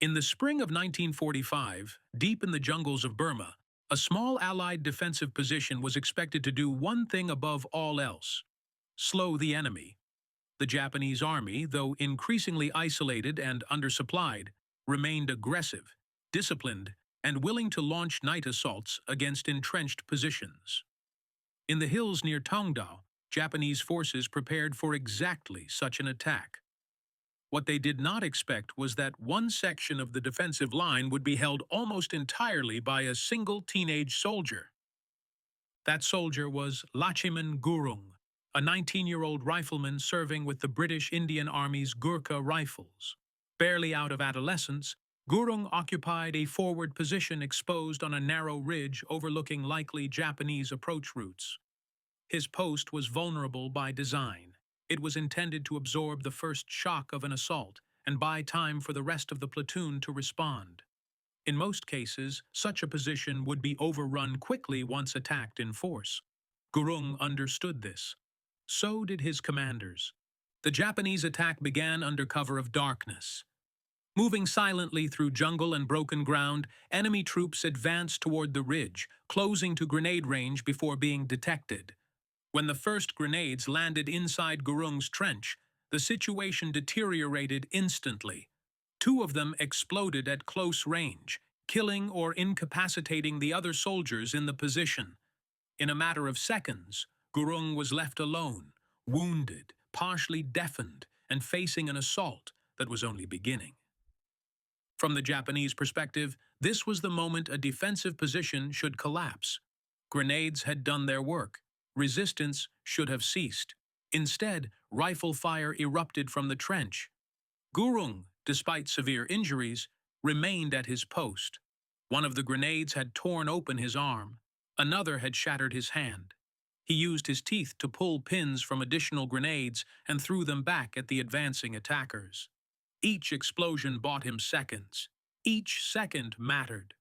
In the spring of 1945, deep in the jungles of Burma, a small Allied defensive position was expected to do one thing above all else: slow the enemy. The Japanese army, though increasingly isolated and undersupplied, remained aggressive, disciplined, and willing to launch night assaults against entrenched positions. In the hills near Tongdao, Japanese forces prepared for exactly such an attack. What they did not expect was that one section of the defensive line would be held almost entirely by a single teenage soldier. That soldier was Lachhiman Gurung, a 19-year-old rifleman serving with the British Indian Army's Gurkha rifles. Barely out of adolescence, Gurung occupied a forward position exposed on a narrow ridge overlooking likely Japanese approach routes. His post was vulnerable by design. It was intended to absorb the first shock of an assault and buy time for the rest of the platoon to respond. In most cases, such a position would be overrun quickly once attacked in force. Gurung understood this. So did his commanders. The Japanese attack began under cover of darkness. Moving silently through jungle and broken ground, enemy troops advanced toward the ridge, closing to grenade range before being detected. When the first grenades landed inside Gurung's trench, the situation deteriorated instantly. Two of them exploded at close range, killing or incapacitating the other soldiers in the position. In a matter of seconds, Gurung was left alone, wounded, partially deafened, and facing an assault that was only beginning. From the Japanese perspective, this was the moment a defensive position should collapse. Grenades had done their work. Resistance should have ceased. Instead, rifle fire erupted from the trench. Gurung, despite severe injuries, remained at his post. One of the grenades had torn open his arm. Another had shattered his hand. He used his teeth to pull pins from additional grenades and threw them back at the advancing attackers. Each explosion bought him seconds. Each second mattered.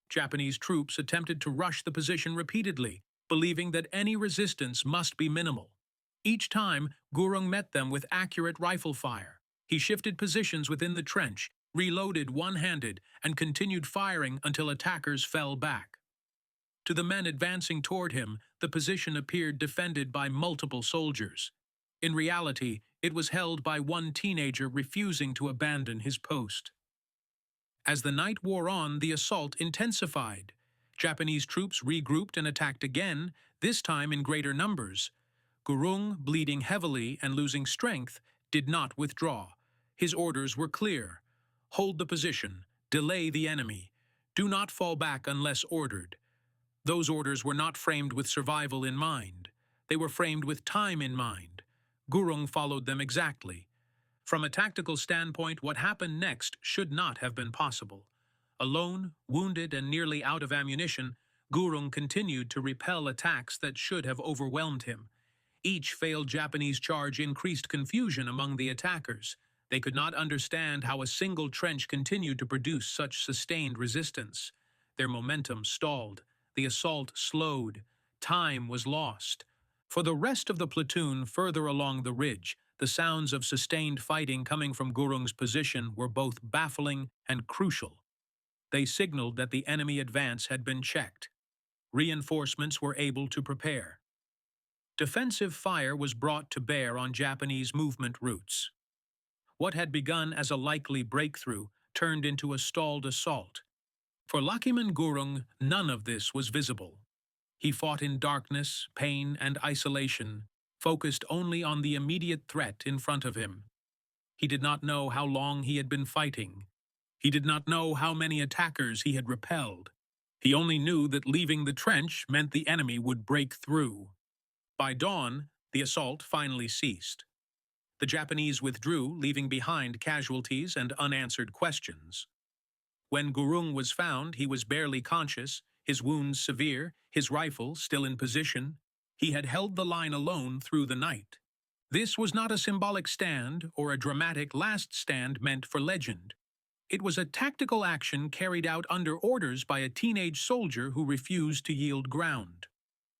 Japanese troops attempted to rush the position repeatedly, believing that any resistance must be minimal. Each time, Gurung met them with accurate rifle fire. He shifted positions within the trench, reloaded one-handed, and continued firing until attackers fell back. To the men advancing toward him, the position appeared defended by multiple soldiers. In reality, it was held by one teenager refusing to abandon his post. As the night wore on, the assault intensified. Japanese troops regrouped and attacked again, this time in greater numbers. Gurung, bleeding heavily and losing strength, did not withdraw. His orders were clear. Hold the position. Delay the enemy. Do not fall back unless ordered. Those orders were not framed with survival in mind. They were framed with time in mind. Gurung followed them exactly. From a tactical standpoint, what happened next should not have been possible. Alone, wounded, and nearly out of ammunition, Gurung continued to repel attacks that should have overwhelmed him. Each failed Japanese charge increased confusion among the attackers. They could not understand how a single trench continued to produce such sustained resistance. Their momentum stalled. The assault slowed. Time was lost. For the rest of the platoon further along the ridge, the sounds of sustained fighting coming from Gurung's position were both baffling and crucial. They signaled that the enemy advance had been checked. Reinforcements were able to prepare. Defensive fire was brought to bear on Japanese movement routes. What had begun as a likely breakthrough turned into a stalled assault. For Lachhiman Gurung, none of this was visible. He fought in darkness, pain, and isolation, focused only on the immediate threat in front of him. He did not know how long he had been fighting. He did not know how many attackers he had repelled. He only knew that leaving the trench meant the enemy would break through. By dawn, the assault finally ceased. The Japanese withdrew, leaving behind casualties and unanswered questions. When Gurung was found, he was barely conscious, his wounds severe, his rifle still in position. He had held the line alone through the night. This was not a symbolic stand or a dramatic last stand meant for legend. It was a tactical action carried out under orders by a teenage soldier who refused to yield ground.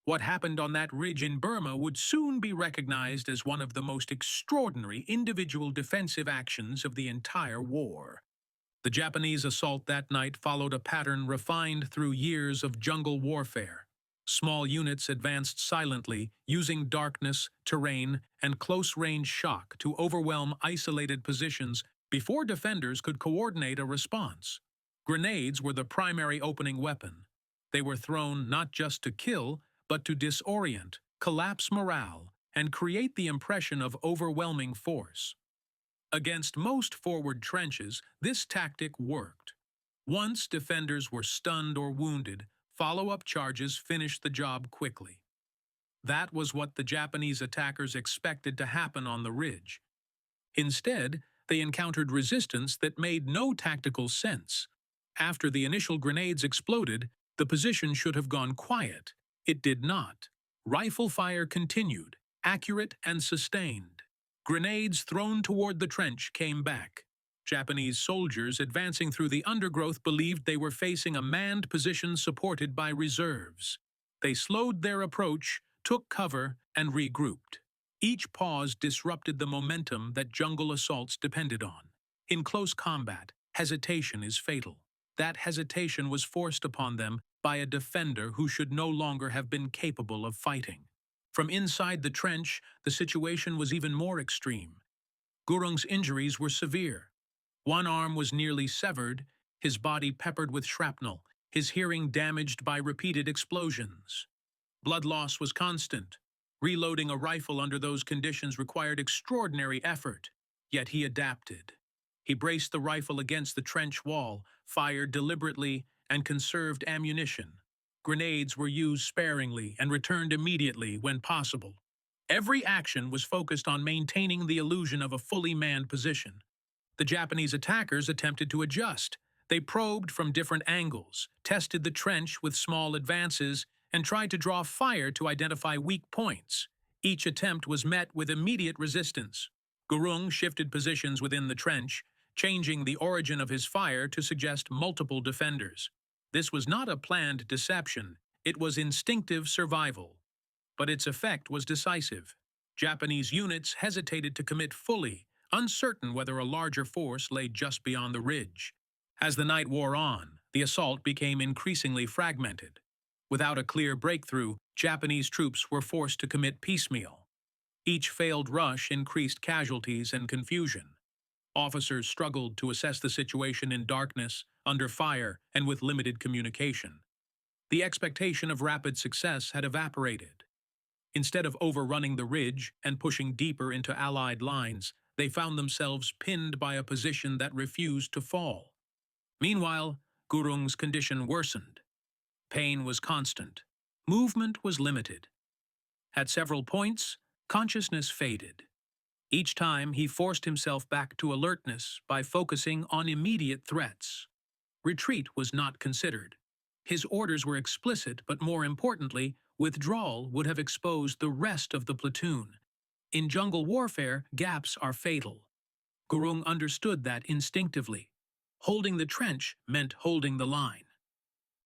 What happened on that ridge in Burma would soon be recognized as one of the most extraordinary individual defensive actions of the entire war. The Japanese assault that night followed a pattern refined through years of jungle warfare. Small units advanced silently, using darkness, terrain, and close-range shock to overwhelm isolated positions before defenders could coordinate a response. Grenades were the primary opening weapon. They were thrown not just to kill, but to disorient, collapse morale, and create the impression of overwhelming force. Against most forward trenches, this tactic worked. Once defenders were stunned or wounded, follow-up charges finished the job quickly. That was what the Japanese attackers expected to happen on the ridge. Instead, they encountered resistance that made no tactical sense. After the initial grenades exploded, the position should have gone quiet. It did not. Rifle fire continued, accurate and sustained. Grenades thrown toward the trench came back. Japanese soldiers advancing through the undergrowth believed they were facing a manned position supported by reserves. They slowed their approach, took cover, and regrouped. Each pause disrupted the momentum that jungle assaults depended on. In close combat, hesitation is fatal. That hesitation was forced upon them by a defender who should no longer have been capable of fighting. From inside the trench, the situation was even more extreme. Gurung's injuries were severe. One arm was nearly severed, his body peppered with shrapnel, his hearing damaged by repeated explosions. Blood loss was constant. Reloading a rifle under those conditions required extraordinary effort, yet he adapted. He braced the rifle against the trench wall, fired deliberately, and conserved ammunition. Grenades were used sparingly and returned immediately when possible. Every action was focused on maintaining the illusion of a fully manned position. The Japanese attackers attempted to adjust. They probed from different angles, tested the trench with small advances, and tried to draw fire to identify weak points. Each attempt was met with immediate resistance. Gurung shifted positions within the trench, changing the origin of his fire to suggest multiple defenders. This was not a planned deception, it was instinctive survival. But its effect was decisive. Japanese units hesitated to commit fully, uncertain whether a larger force lay just beyond the ridge. As the night wore on, the assault became increasingly fragmented. Without a clear breakthrough, Japanese troops were forced to commit piecemeal. Each failed rush increased casualties and confusion. Officers struggled to assess the situation in darkness, under fire, and with limited communication. The expectation of rapid success had evaporated. Instead of overrunning the ridge and pushing deeper into Allied lines, they found themselves pinned by a position that refused to fall. Meanwhile, Gurung's condition worsened. Pain was constant. Movement was limited. At several points, consciousness faded. Each time, he forced himself back to alertness by focusing on immediate threats. Retreat was not considered. His orders were explicit, but more importantly, withdrawal would have exposed the rest of the platoon. In jungle warfare, gaps are fatal. Gurung understood that instinctively. Holding the trench meant holding the line.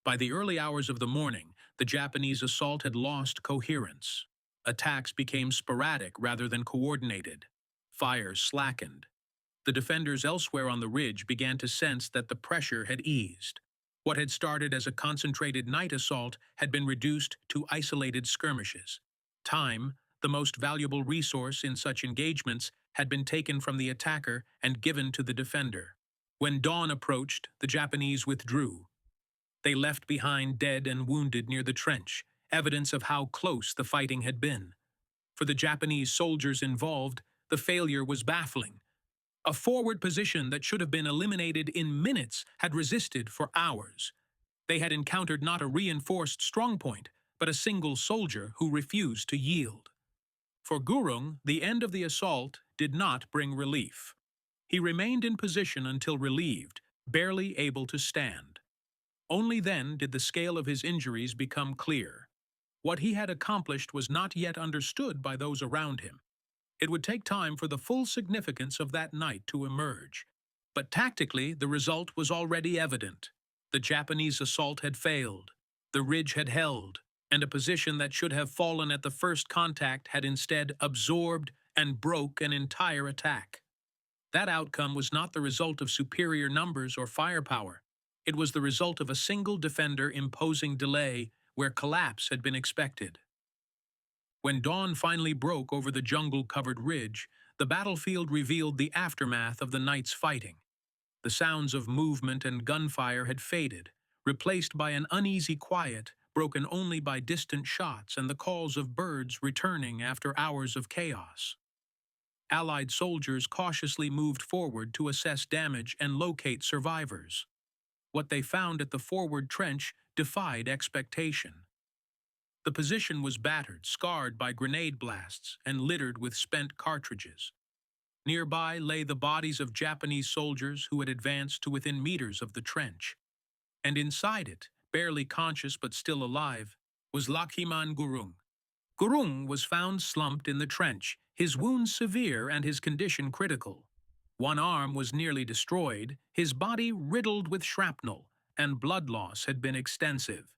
By the early hours of the morning, the Japanese assault had lost coherence. Attacks became sporadic rather than coordinated. Fire slackened. The defenders elsewhere on the ridge began to sense that the pressure had eased. What had started as a concentrated night assault had been reduced to isolated skirmishes. Time, the most valuable resource in such engagements, had been taken from the attacker and given to the defender. When dawn approached, the Japanese withdrew. They left behind dead and wounded near the trench, evidence of how close the fighting had been. For the Japanese soldiers involved, the failure was baffling. A forward position that should have been eliminated in minutes had resisted for hours. They had encountered not a reinforced strongpoint, but a single soldier who refused to yield. For Gurung, the end of the assault did not bring relief. He remained in position until relieved, barely able to stand. Only then did the scale of his injuries become clear. What he had accomplished was not yet understood by those around him. It would take time for the full significance of that night to emerge. But tactically, the result was already evident. The Japanese assault had failed. The ridge had held, and a position that should have fallen at the first contact had instead absorbed and broke an entire attack. That outcome was not the result of superior numbers or firepower. It was the result of a single defender imposing delay where collapse had been expected. When dawn finally broke over the jungle-covered ridge, the battlefield revealed the aftermath of the night's fighting. The sounds of movement and gunfire had faded, replaced by an uneasy quiet broken only by distant shots and the calls of birds returning after hours of chaos. Allied soldiers cautiously moved forward to assess damage and locate survivors. What they found at the forward trench defied expectation. The position was battered, scarred by grenade blasts, and littered with spent cartridges. Nearby lay the bodies of Japanese soldiers who had advanced to within meters of the trench. And inside it, barely conscious but still alive, was Lachhiman Gurung. Gurung was found slumped in the trench, his wounds severe and his condition critical. One arm was nearly destroyed, his body riddled with shrapnel, and blood loss had been extensive.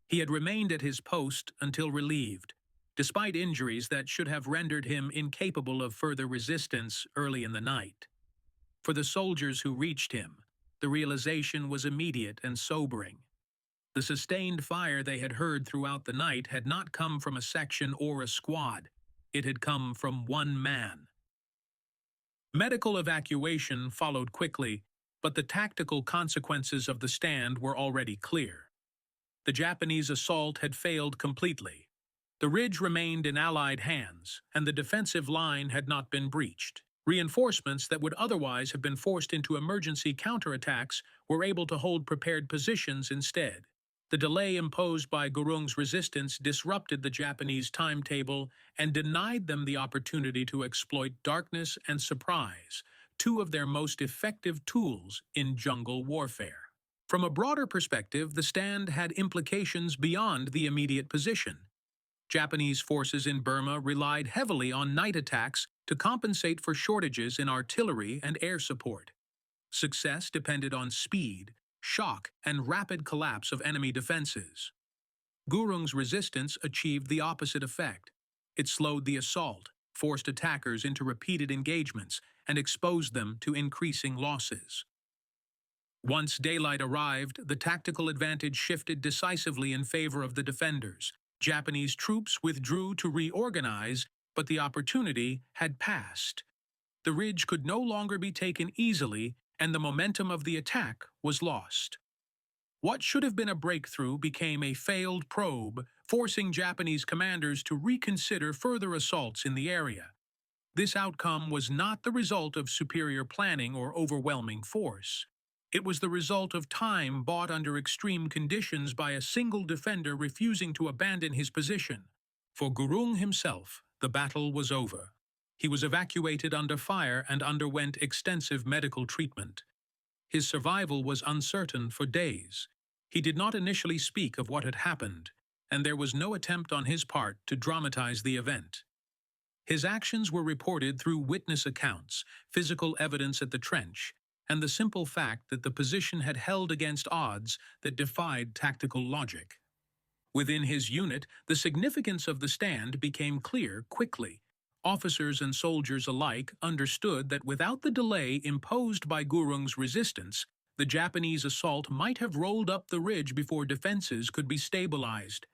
He had remained at his post until relieved, despite injuries that should have rendered him incapable of further resistance early in the night. For the soldiers who reached him, the realization was immediate and sobering. The sustained fire they had heard throughout the night had not come from a section or a squad. It had come from one man. Medical evacuation followed quickly, but the tactical consequences of the stand were already clear. The Japanese assault had failed completely. The ridge remained in Allied hands, and the defensive line had not been breached. Reinforcements that would otherwise have been forced into emergency counterattacks were able to hold prepared positions instead. The delay imposed by Gurung's resistance disrupted the Japanese timetable and denied them the opportunity to exploit darkness and surprise, two of their most effective tools in jungle warfare. From a broader perspective, the stand had implications beyond the immediate position. Japanese forces in Burma relied heavily on night attacks to compensate for shortages in artillery and air support. Success depended on speed, shock, and rapid collapse of enemy defenses. Gurung's resistance achieved the opposite effect. It slowed the assault, forced attackers into repeated engagements, and exposed them to increasing losses. Once daylight arrived, the tactical advantage shifted decisively in favor of the defenders. Japanese troops withdrew to reorganize, but the opportunity had passed. The ridge could no longer be taken easily, and the momentum of the attack was lost. What should have been a breakthrough became a failed probe, forcing Japanese commanders to reconsider further assaults in the area. This outcome was not the result of superior planning or overwhelming force. It was the result of time bought under extreme conditions by a single defender refusing to abandon his position. For Gurung himself, the battle was over. He was evacuated under fire and underwent extensive medical treatment. His survival was uncertain for days. He did not initially speak of what had happened, and there was no attempt on his part to dramatize the event. His actions were reported through witness accounts, physical evidence at the trench, and the simple fact that the position had held against odds that defied tactical logic. Within his unit, the significance of the stand became clear quickly. Officers and soldiers alike understood that without the delay imposed by Gurung's resistance, the Japanese assault might have rolled up the ridge before defenses could be stabilized.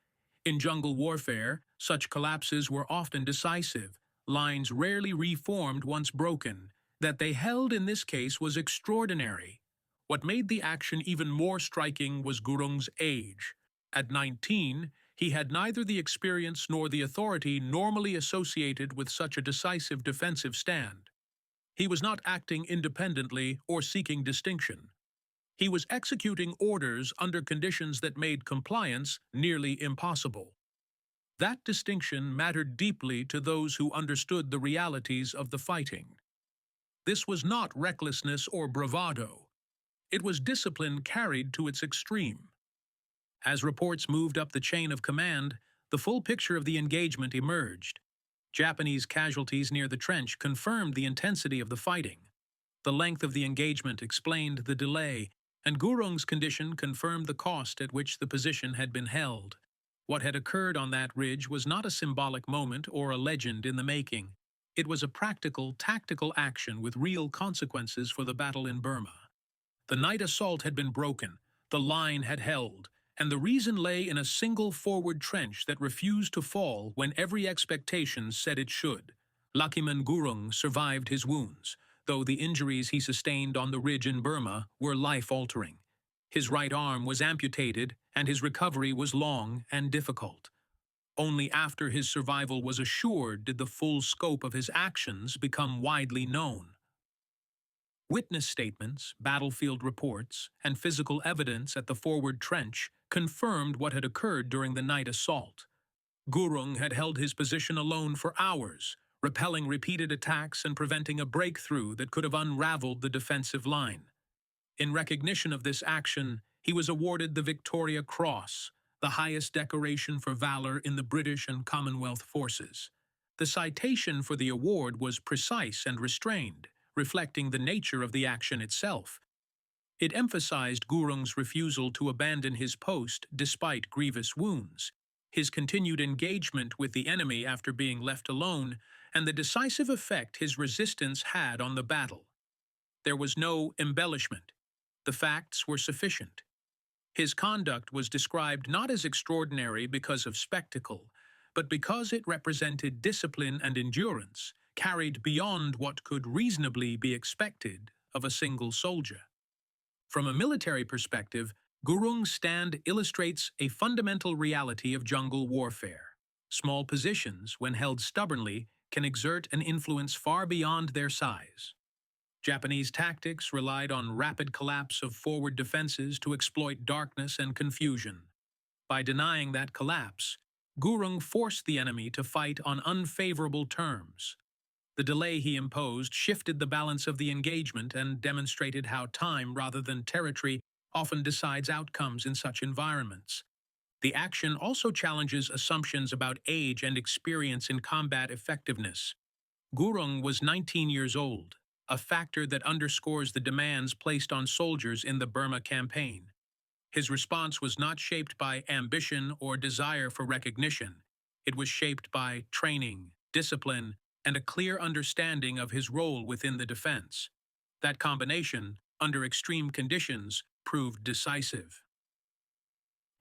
In jungle warfare, such collapses were often decisive, lines rarely reformed once broken. That they held in this case was extraordinary. What made the action even more striking was Gurung's age. At 19, he had neither the experience nor the authority normally associated with such a decisive defensive stand. He was not acting independently or seeking distinction. He was executing orders under conditions that made compliance nearly impossible. That distinction mattered deeply to those who understood the realities of the fighting. This was not recklessness or bravado. It was discipline carried to its extreme. As reports moved up the chain of command, the full picture of the engagement emerged. Japanese casualties near the trench confirmed the intensity of the fighting. The length of the engagement explained the delay, and Gurung's condition confirmed the cost at which the position had been held. What had occurred on that ridge was not a symbolic moment or a legend in the making. It was a practical, tactical action with real consequences for the battle in Burma. The night assault had been broken, the line had held, and the reason lay in a single forward trench that refused to fall when every expectation said it should. Lachhiman Gurung survived his wounds, though the injuries he sustained on the ridge in Burma were life-altering. His right arm was amputated, and his recovery was long and difficult. Only after his survival was assured did the full scope of his actions become widely known. Witness statements, battlefield reports, and physical evidence at the forward trench confirmed what had occurred during the night assault. Gurung had held his position alone for hours, repelling repeated attacks and preventing a breakthrough that could have unraveled the defensive line. In recognition of this action, he was awarded the Victoria Cross, the highest decoration for valor in the British and Commonwealth forces. The citation for the award was precise and restrained, reflecting the nature of the action itself. It emphasized Gurung's refusal to abandon his post despite grievous wounds, his continued engagement with the enemy after being left alone, and the decisive effect his resistance had on the battle. There was no embellishment. The facts were sufficient. His conduct was described not as extraordinary because of spectacle, but because it represented discipline and endurance, carried beyond what could reasonably be expected of a single soldier. From a military perspective, Gurung's stand illustrates a fundamental reality of jungle warfare. Small positions, when held stubbornly, can exert an influence far beyond their size. Japanese tactics relied on rapid collapse of forward defenses to exploit darkness and confusion. By denying that collapse, Gurung forced the enemy to fight on unfavorable terms. The delay he imposed shifted the balance of the engagement and demonstrated how time rather than territory often decides outcomes in such environments. The action also challenges assumptions about age and experience in combat effectiveness. Gurung was 19 years old, a factor that underscores the demands placed on soldiers in the Burma Campaign. His response was not shaped by ambition or desire for recognition. It was shaped by training, discipline, and a clear understanding of his role within the defense. That combination, under extreme conditions, proved decisive.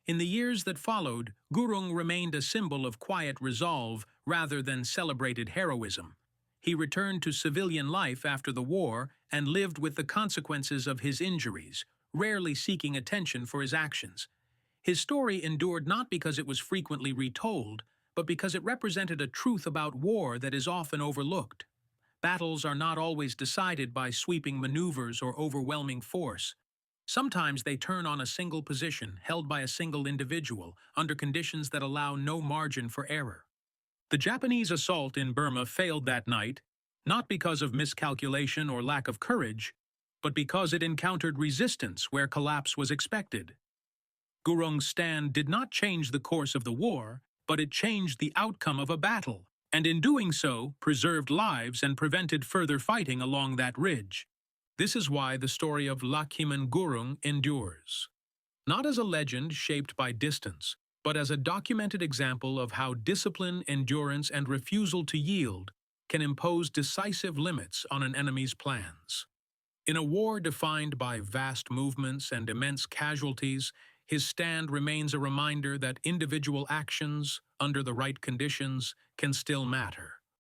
In the years that followed, Gurung remained a symbol of quiet resolve rather than celebrated heroism. He returned to civilian life after the war and lived with the consequences of his injuries, rarely seeking attention for his actions. His story endured not because it was frequently retold, but because it represented a truth about war that is often overlooked. Battles are not always decided by sweeping maneuvers or overwhelming force. Sometimes they turn on a single position held by a single individual under conditions that allow no margin for error. The Japanese assault in Burma failed that night, not because of miscalculation or lack of courage, but because it encountered resistance where collapse was expected. Gurung's stand did not change the course of the war, but it changed the outcome of a battle, and in doing so, preserved lives and prevented further fighting along that ridge. This is why the story of Lachhiman Gurung endures. Not as a legend shaped by distance, but as a documented example of how discipline, endurance, and refusal to yield can impose decisive limits on an enemy's plans. In a war defined by vast movements and immense casualties, his stand remains a reminder that individual actions, under the right conditions, can still matter.